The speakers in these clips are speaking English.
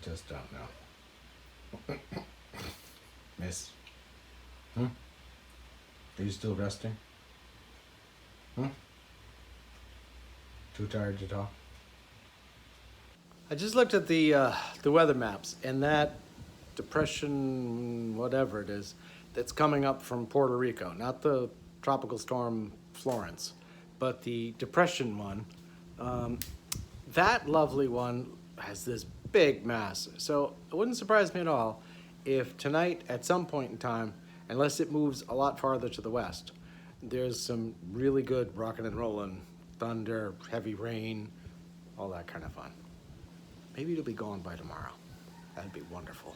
just don't know. Miss? Are you still resting? Too tired to talk? I just looked at the weather maps, and that depression, whatever it is, that's coming up from Puerto Rico, not the tropical storm Florence, but the depression one, that lovely one has this big mass. So it wouldn't surprise me at all if tonight, at some point in time, unless it moves a lot farther to the west, there's some really good rockin' and rollin', thunder, heavy rain, all that kind of fun. Maybe it'll be gone by tomorrow. That'd be wonderful.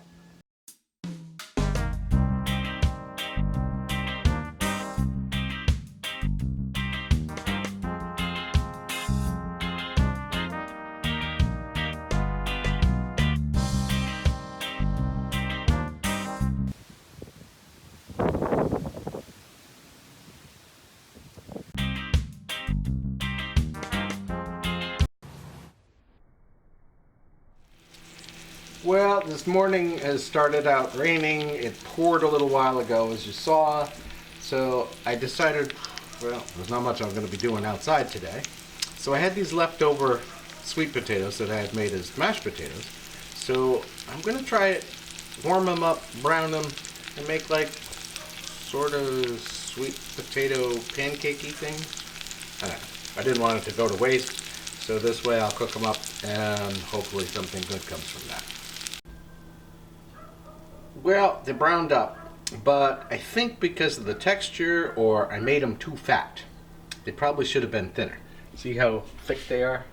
Well, this morning has started out raining. It poured a little while ago, as you saw. So I decided, well, there's not much I'm going to be doing outside today. So I had these leftover sweet potatoes that I had made as mashed potatoes. So I'm going to try it, warm them up, brown them, and make like sort of sweet potato pancakey thing. I don't know. I didn't want it to go to waste. So this way I'll cook them up and hopefully something good comes from that. Well, they're browned up, but I think because of the texture, or I made them too fat. They probably should have been thinner. See how thick they are?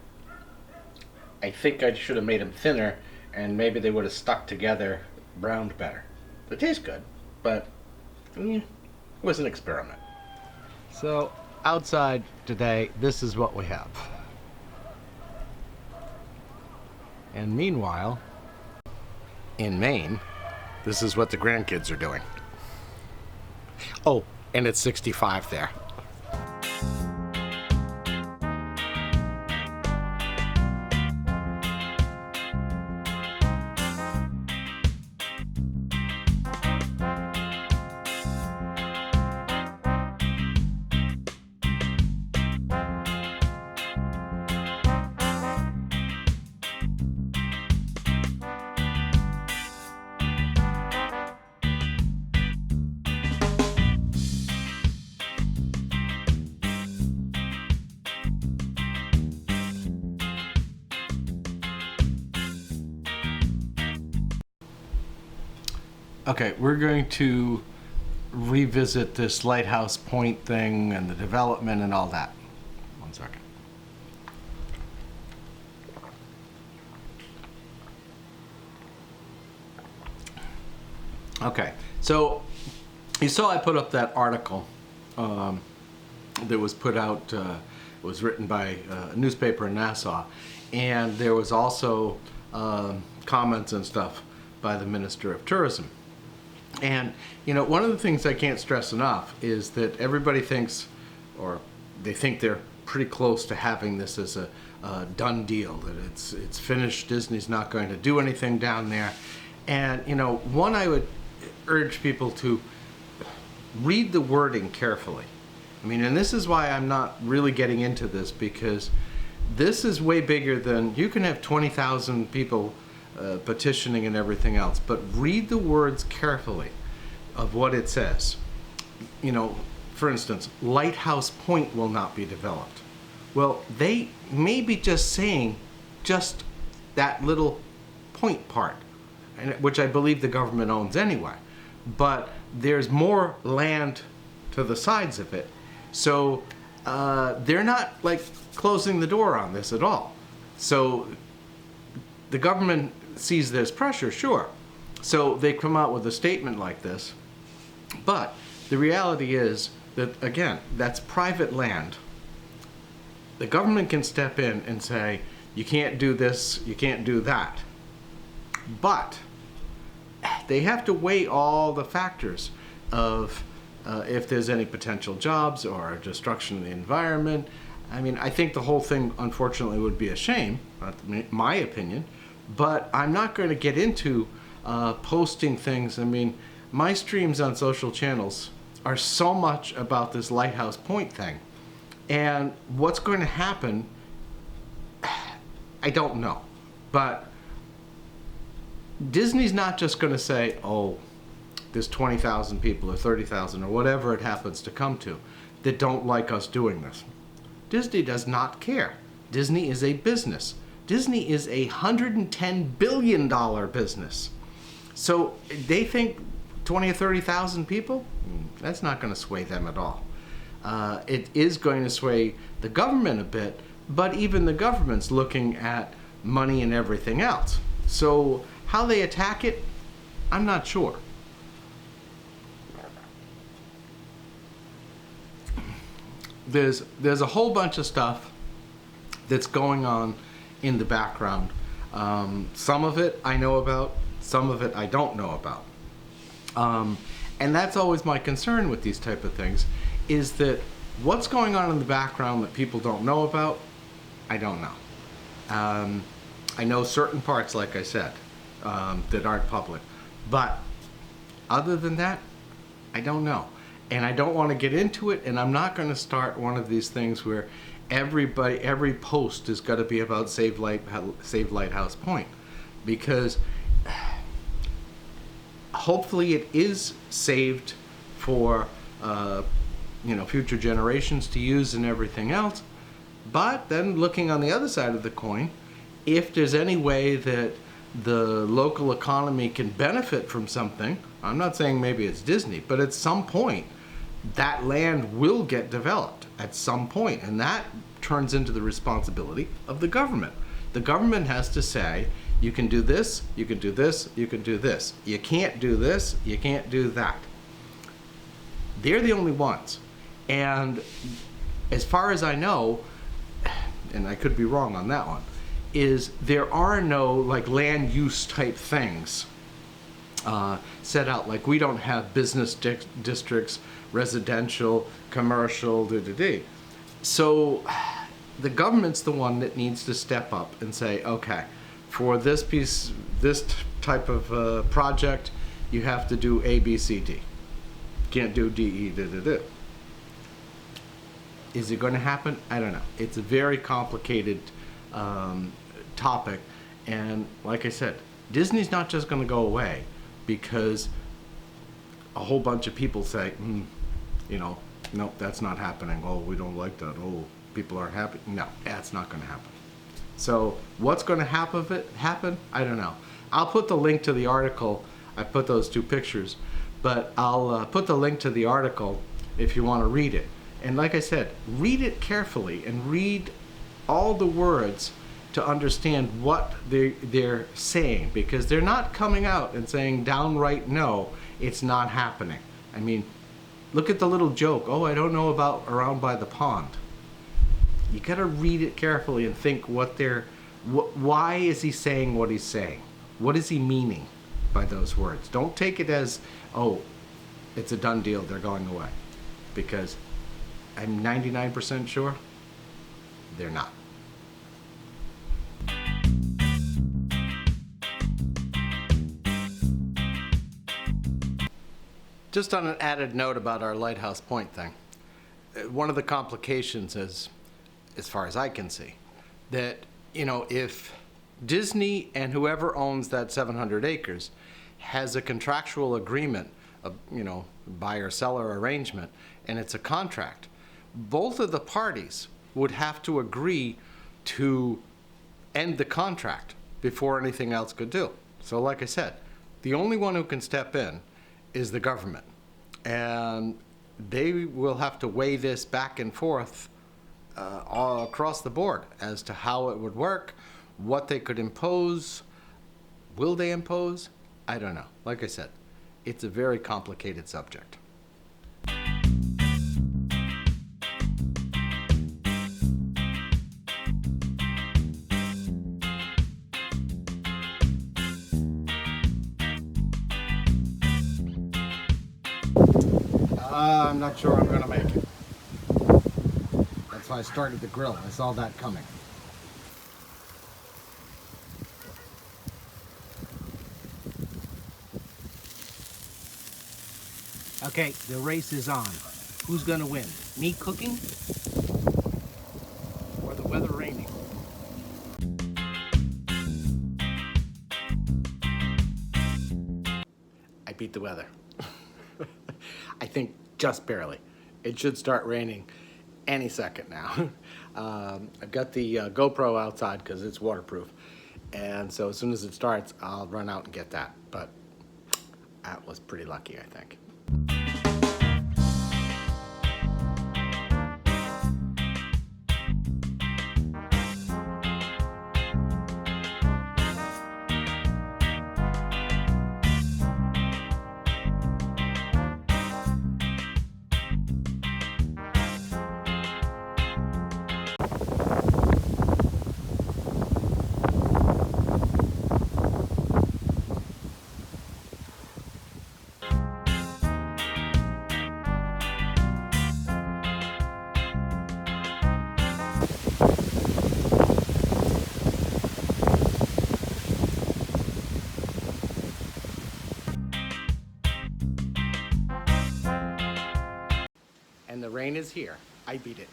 I think I should have made them thinner, and maybe they would have stuck together, browned better. They taste good, but it was an experiment. So, outside today, this is what we have. And meanwhile, in Maine, this is what the grandkids are doing. Oh, and it's 65 there. Okay, we're going to revisit this Lighthouse Point thing and the development and all that. 1 second. Okay, so you saw I put up that article that was put out, it was written by a newspaper in Nassau, and there was also comments and stuff by the Minister of Tourism. And, you know, one of the things I can't stress enough is that everybody thinks, or they think they're pretty close to having this as a done deal, that it's finished, Disney's not going to do anything down there. And, you know, one, I would urge people to read the wording carefully. I mean, and this is why I'm not really getting into this, because this is way bigger than, you can have 20,000 people petitioning and everything else, but read the words carefully of what it says. You know, for instance, Lighthouse Point will not be developed. Well, they may be just saying just that little point part, which I believe the government owns anyway, but there's more land to the sides of it, so they're not like closing the door on this at all. So the government sees there's pressure, sure. So they come out with a statement like this. But the reality is that, again, that's private land. The government can step in and say, you can't do this, you can't do that. But they have to weigh all the factors of if there's any potential jobs or destruction of the environment. I mean, I think the whole thing, unfortunately, would be a shame, that's my opinion. But I'm not going to get into posting things. I mean, my streams on social channels are so much about this Lighthouse Point thing. And what's going to happen, I don't know. But Disney's not just going to say, oh, there's 20,000 people or 30,000 or whatever it happens to come to that don't like us doing this. Disney does not care. Disney is a business. Disney is a $110 billion business. So they think 20 or 30,000 people? That's not going to sway them at all. It is going to sway the government a bit, but even the government's looking at money and everything else. So how they attack it, I'm not sure. There's a whole bunch of stuff that's going on in the background. Some of it I know about, some of it I don't know about. And that's always my concern with these type of things, is that what's going on in the background that people don't know about, I don't know. I know certain parts, like I said, that aren't public. But other than that, I don't know. And I don't want to get into it, and I'm not going to start one of these things where every post is going to be about Save Lighthouse Point, because hopefully it is saved for future generations to use and everything else. But then looking on the other side of the coin, if there's any way that the local economy can benefit from something, I'm not saying maybe it's Disney, but at some point that land will get developed at some point, and that turns into the responsibility of the government. The government has to say, you can do this, you can do this, you can do this. You can't do this, you can't do that. They're the only ones. And as far as I know, and I could be wrong on that one, is there are no like land use type things set out. Like we don't have business districts, residential, commercial, So the government's the one that needs to step up and say, okay, for this piece, this type of project, you have to do A, B, C, D. Can't do D, E, D. Is it going to happen? I don't know. It's a very complicated topic, and like I said, Disney's not just going to go away because a whole bunch of people say, nope, that's not happening. Oh, we don't like that. Oh, people aren't happy. No, that's not going to happen. So what's going to happen? I don't know. I'll put the link to the article. I put those two pictures, but I'll put the link to the article if you want to read it. And like I said, read it carefully and read all the words to understand what they're saying, because they're not coming out and saying downright no, it's not happening. I mean, look at the little joke, oh, I don't know about around by the pond. You gotta read it carefully and think why is he saying what he's saying? What is he meaning by those words? Don't take it as, oh, it's a done deal, they're going away. Because I'm 99% sure they're not. Just on an added note about our Lighthouse Point thing, one of the complications is, as far as I can see, that, if Disney and whoever owns that 700 acres has a contractual agreement, buyer-seller arrangement, and it's a contract, both of the parties would have to agree to end the contract before anything else could do. So like I said, the only one who can step in is the government, and they will have to weigh this back and forth all across the board as to how it would work, what they could impose. Will they impose? I don't know. Like I said, it's a very complicated subject. I'm not sure I'm going to make it. That's why I started the grill. I saw that coming. Okay, the race is on. Who's gonna win? Me cooking or the weather raining? I beat the weather. I think just barely. It should start raining any second now. I've got the GoPro outside because it's waterproof. And so as soon as it starts, I'll run out and get that. But that was pretty lucky, I think. And the rain is here. I beat it.